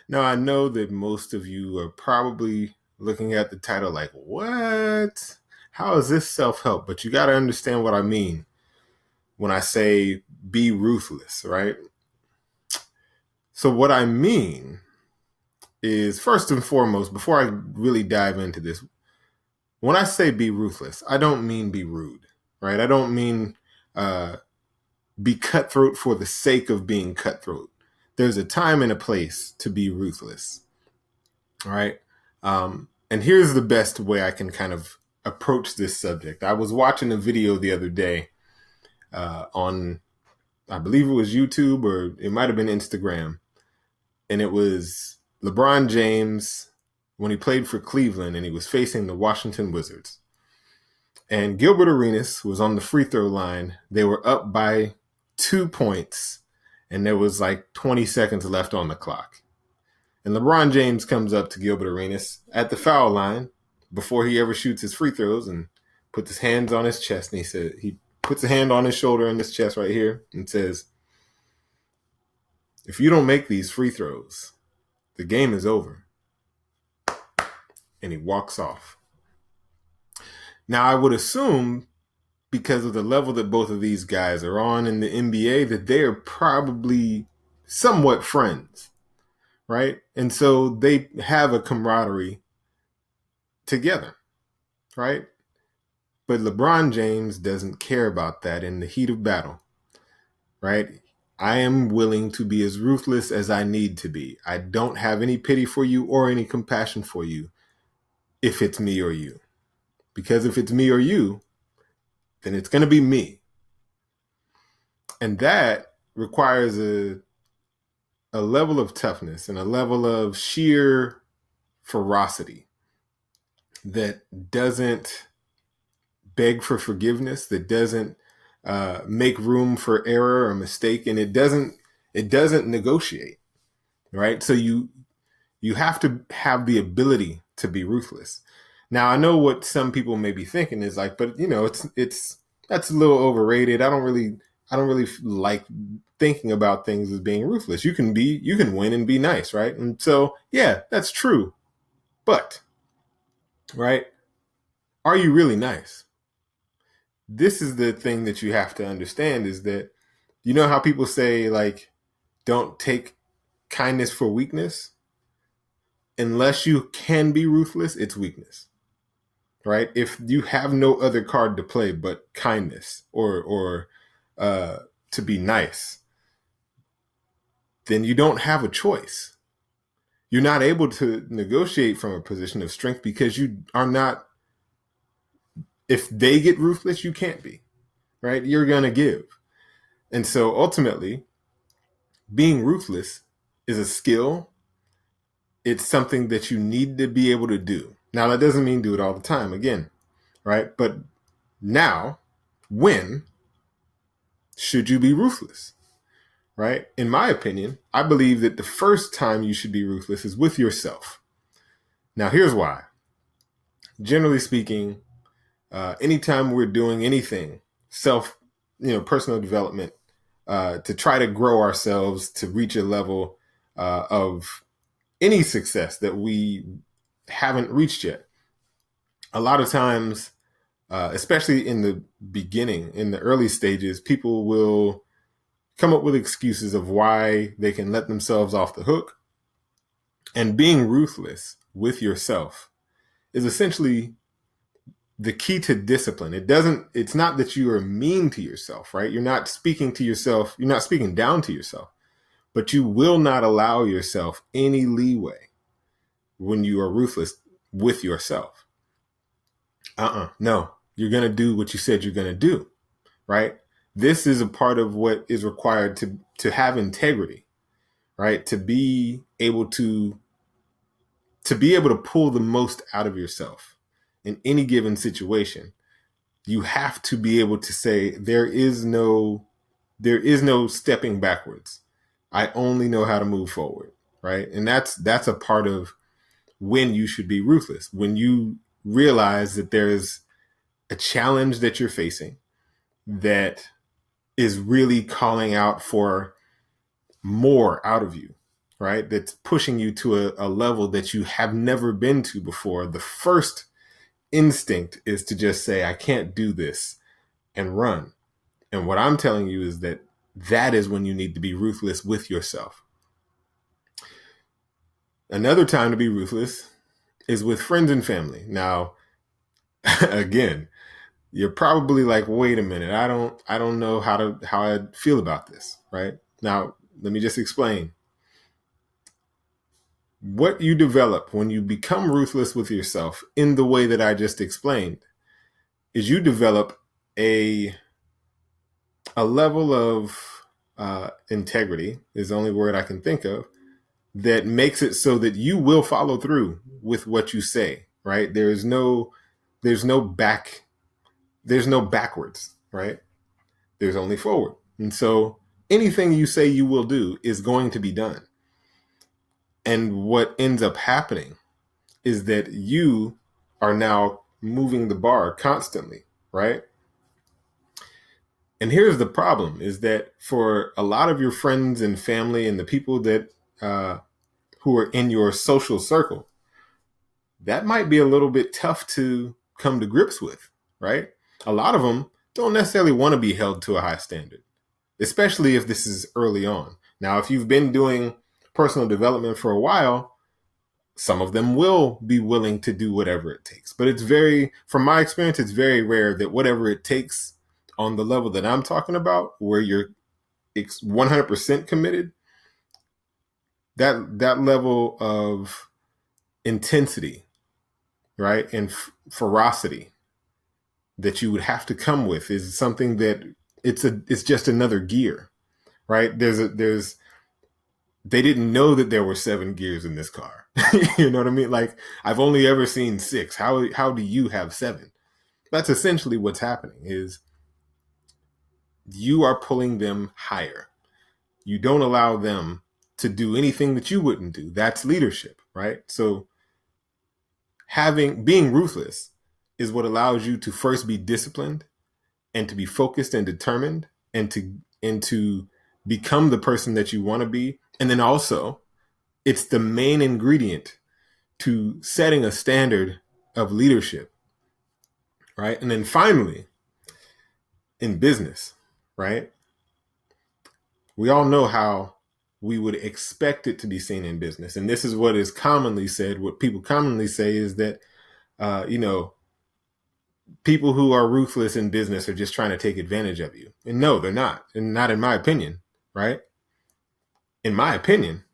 Now, I know that most of you are probably looking at the title like, what? How is this self help? But you got to understand what I mean when I say be ruthless, right? So, what I mean is, first and foremost, before I really dive into this, when I say be ruthless, I don't mean be rude, right? I don't mean uh, be cutthroat for the sake of being cutthroat. There's a time and a place to be ruthless. All right. And here's the best way I can kind of approach this subject. I was watching a video the other day on, I believe it was YouTube or it might have been Instagram. And it was LeBron James when he played for Cleveland and he was facing the Washington Wizards. And Gilbert Arenas was on the free throw line. They were up by 2 points and there was like 20 seconds left on the clock. And LeBron James comes up to Gilbert Arenas at the foul line before he ever shoots his free throws and puts his hands on his chest. And he puts a hand on his shoulder in his chest right here and says, if you don't make these free throws, the game is over. And he walks off. Now, I would assume because of the level that both of these guys are on in the NBA that they are probably somewhat friends, right? And so they have a camaraderie together, right? But LeBron James doesn't care about that in the heat of battle, right? I am willing to be as ruthless as I need to be. I don't have any pity for you or any compassion for you if it's me or you. Because if it's me or you, then it's going to be me. And that requires a level of toughness and a level of sheer ferocity that doesn't beg for forgiveness, that doesn't make room for error or mistake, and it doesn't negotiate, right? So you have to have the ability to be ruthless. Now, I know what some people may be thinking is like, but it's that's a little overrated. I don't really like thinking about things as being ruthless. You can win and be nice, right? And so, yeah, that's true. But, right, are you really nice? This is the thing that you have to understand is that, you know how people say, like, don't take kindness for weakness? Unless you can be ruthless, it's weakness, right? If you have no other card to play but kindness or to be nice, then you don't have a choice. You're not able to negotiate from a position of strength because you are not, if they get ruthless, you can't be, right? You're going to give. And so ultimately, being ruthless is a skill. It's something that you need to be able to do. Now, that doesn't mean do it all the time, again, right? But now, when should you be ruthless, right? In my opinion, I believe that the first time you should be ruthless is with yourself. Now, here's why. Generally speaking, anytime we're doing anything, personal development, to try to grow ourselves to reach a level of any success that we haven't reached yet. A lot of times, especially in the beginning, in the early stages, people will come up with excuses of why they can let themselves off the hook. And being ruthless with yourself is essentially the key to discipline. It's not that you are mean to yourself, right? You're not speaking to yourself. You're not speaking down to yourself, but you will not allow yourself any leeway when you are ruthless with yourself. No, you're going to do what you said you're going to do, right? This is a part of what is required to have integrity, right? To be able to pull the most out of yourself in any given situation. You have to be able to say there is no stepping backwards. I only know how to move forward, right? And that's a part of when you should be ruthless. When you realize that there's a challenge that you're facing that is really calling out for more out of you, right? That's pushing you to a level that you have never been to before. The first instinct is to just say, I can't do this, and run. And what I'm telling you is that that is when you need to be ruthless with yourself. Another time to be ruthless is with friends and family. Now, again, you're probably like, wait a minute, I don't know how I feel about this, right? Now, let me just explain. What you develop when you become ruthless with yourself in the way that I just explained is you develop a level of integrity is the only word I can think of that makes it so that you will follow through with what you say, right? There's no backwards, right? There's only forward. And so anything you say you will do is going to be done. And what ends up happening is that you are now moving the bar constantly, right? And here's the problem is that for a lot of your friends and family and the people that who are in your social circle, that might be a little bit tough to come to grips with, right? A lot of them don't necessarily want to be held to a high standard, especially if this is early on. Now, if you've been doing personal development for a while, some of them will be willing to do whatever it takes. But from my experience, it's very rare that whatever it takes on the level that I'm talking about, where you're 100% committed, that level of intensity, right, and ferocity that you would have to come with is something that it's just another gear, right? They didn't know that there were 7 gears in this car. You know what I mean? Like, I've only ever seen 6. How do you have 7? That's essentially what's happening is you are pulling them higher. You don't allow them to do anything that you wouldn't do. That's leadership, right? So being ruthless is what allows you to first be disciplined and to be focused and determined and to become the person that you want to be. And then also, it's the main ingredient to setting a standard of leadership, right? And then finally, in business, right? We all know how we would expect it to be seen in business. And this is what is commonly said. What people commonly say is that, people who are ruthless in business are just trying to take advantage of you. And no, they're not. And not in my opinion, right? In my opinion,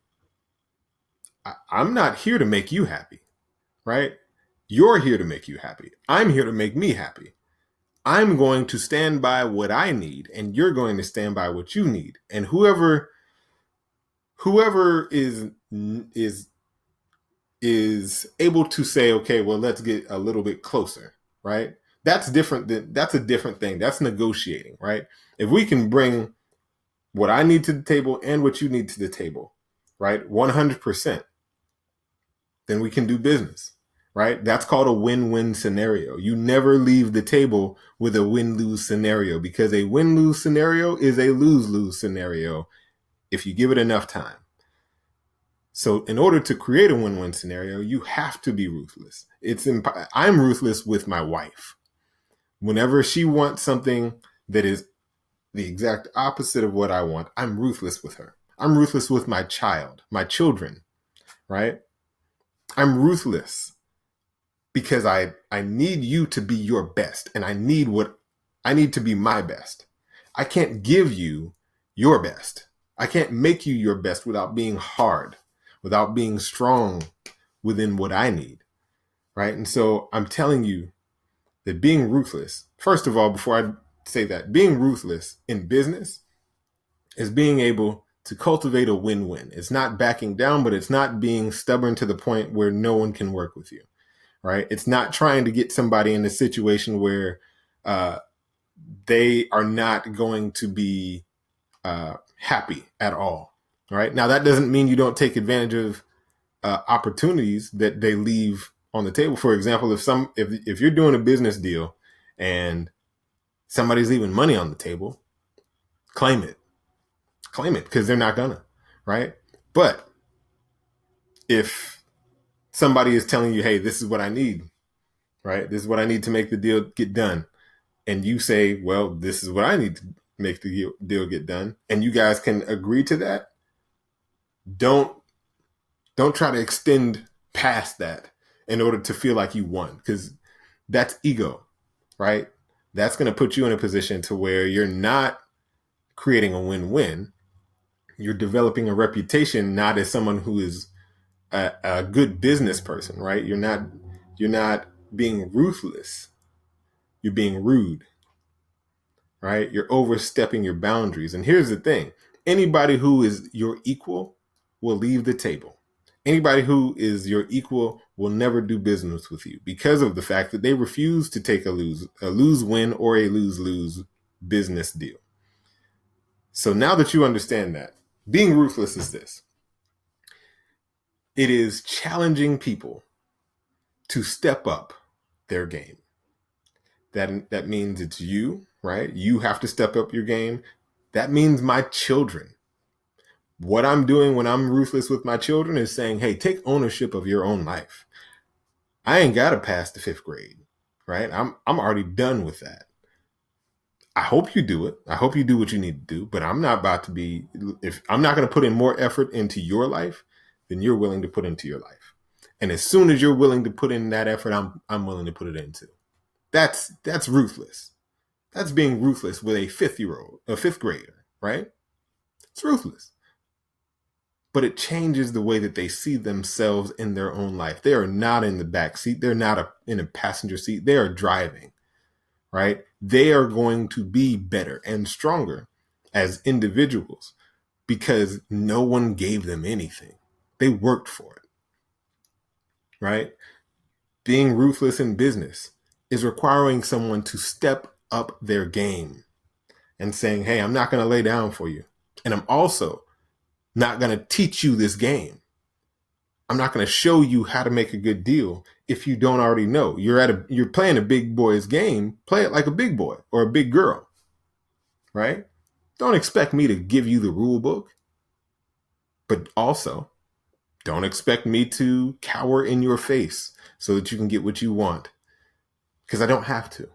I'm not here to make you happy, right? You're here to make you happy. I'm here to make me happy. I'm going to stand by what I need, and you're going to stand by what you need. And whoever is able to say, okay, well, let's get a little bit closer, right? That's a different thing. That's negotiating, right? If we can bring what I need to the table and what you need to the table, right? 100%, then we can do business, right? That's called a win-win scenario. You never leave the table with a win-lose scenario, because a win-lose scenario is a lose-lose scenario if you give it enough time. So in order to create a win-win scenario, you have to be ruthless. I'm ruthless with my wife. Whenever she wants something that is the exact opposite of what I want, I'm ruthless with her. I'm ruthless with my children, right? I'm ruthless because I need you to be your best, and I need to be my best. I can't give you your best. I can't make you your best without being hard, without being strong within what I need, right? And so I'm telling you that being ruthless, first of all, before I say that, being ruthless in business is being able to cultivate a win-win. It's not backing down, but it's not being stubborn to the point where no one can work with you, right? It's not trying to get somebody in a situation where they are not going to be happy at all, right? Now, that doesn't mean you don't take advantage of opportunities that they leave on the table. For example, if you're doing a business deal and somebody's leaving money on the table, claim it, because they're not gonna, right? But If somebody is telling you, hey, this is what I need, right? This is what I need to make the deal get done. And you say, well, this is what I need to make the deal get done. And you guys can agree to that. Don't try to extend past that in order to feel like you won, because that's ego, right? That's going to put you in a position to where you're not creating a win-win. You're developing a reputation not as someone who is a good business person, right? You're not being ruthless. You're being rude, right? You're overstepping your boundaries. And here's the thing. Anybody who is your equal will leave the table. Anybody who is your equal will never do business with you because of the fact that they refuse to take a lose-win or a lose-lose business deal. So now that you understand that, being ruthless is this. It is challenging people to step up their game. That means it's you, right? You have to step up your game. That means my children. What I'm doing when I'm ruthless with my children is saying, hey, take ownership of your own life. I ain't got to pass the 5th grade, right? I'm already done with that. I hope you do it. I hope you do what you need to do, but I'm not about to be, if I'm not going to put in more effort into your life than you're willing to put into your life. And as soon as you're willing to put in that effort, I'm willing to put it into. That's ruthless. That's being ruthless with a 5th grader, right? It's ruthless. But it changes the way that they see themselves in their own life. They are not in the back seat. They're not in a passenger seat. They are driving, right? They are going to be better and stronger as individuals because no one gave them anything. They worked for it, right? Being ruthless in business is requiring someone to step up their game and saying, hey, I'm not going to lay down for you. And I'm also not going to teach you this game. I'm not going to show you how to make a good deal if you don't already know. You're playing a big boy's game. Play it like a big boy or a big girl, right? Don't expect me to give you the rule book, but also don't expect me to cower in your face so that you can get what you want, because I don't have to.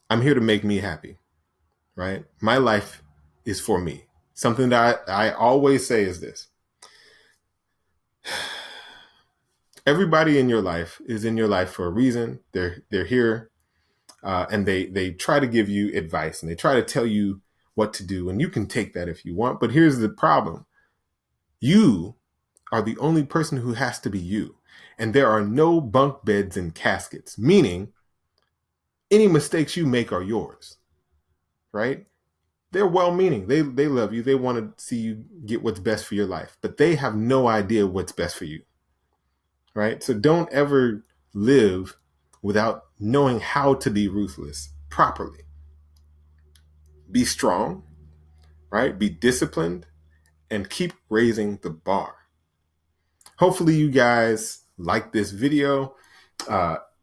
I'm here to make me happy, right? My life is for me. Something that I always say is this. Everybody in your life is in your life for a reason. They're here, and they try to give you advice and they try to tell you what to do, and you can take that if you want. But here's the problem. You are the only person who has to be you. And there are no bunk beds and caskets, meaning any mistakes you make are yours, right? They're well-meaning. They love you. They want to see you get what's best for your life, but they have no idea what's best for you, right? So don't ever live without knowing how to be ruthless properly. Be strong, right? Be disciplined and keep raising the bar. Hopefully you guys like this video.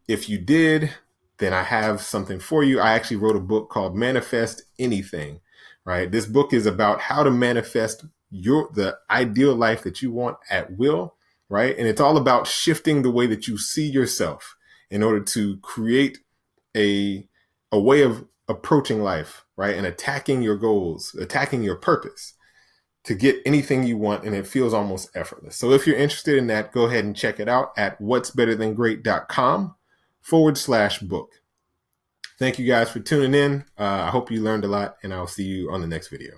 If you did, then I have something for you. I actually wrote a book called Manifest Anything, right? This book is about how to manifest the ideal life that you want at will, right? And it's all about shifting the way that you see yourself in order to create a way of approaching life, right? And attacking your goals, attacking your purpose to get anything you want, and it feels almost effortless. So if you're interested in that, go ahead and check it out at whatsbetterthangreat.com/book. Thank you guys for tuning in. I hope you learned a lot, and I'll see you on the next video.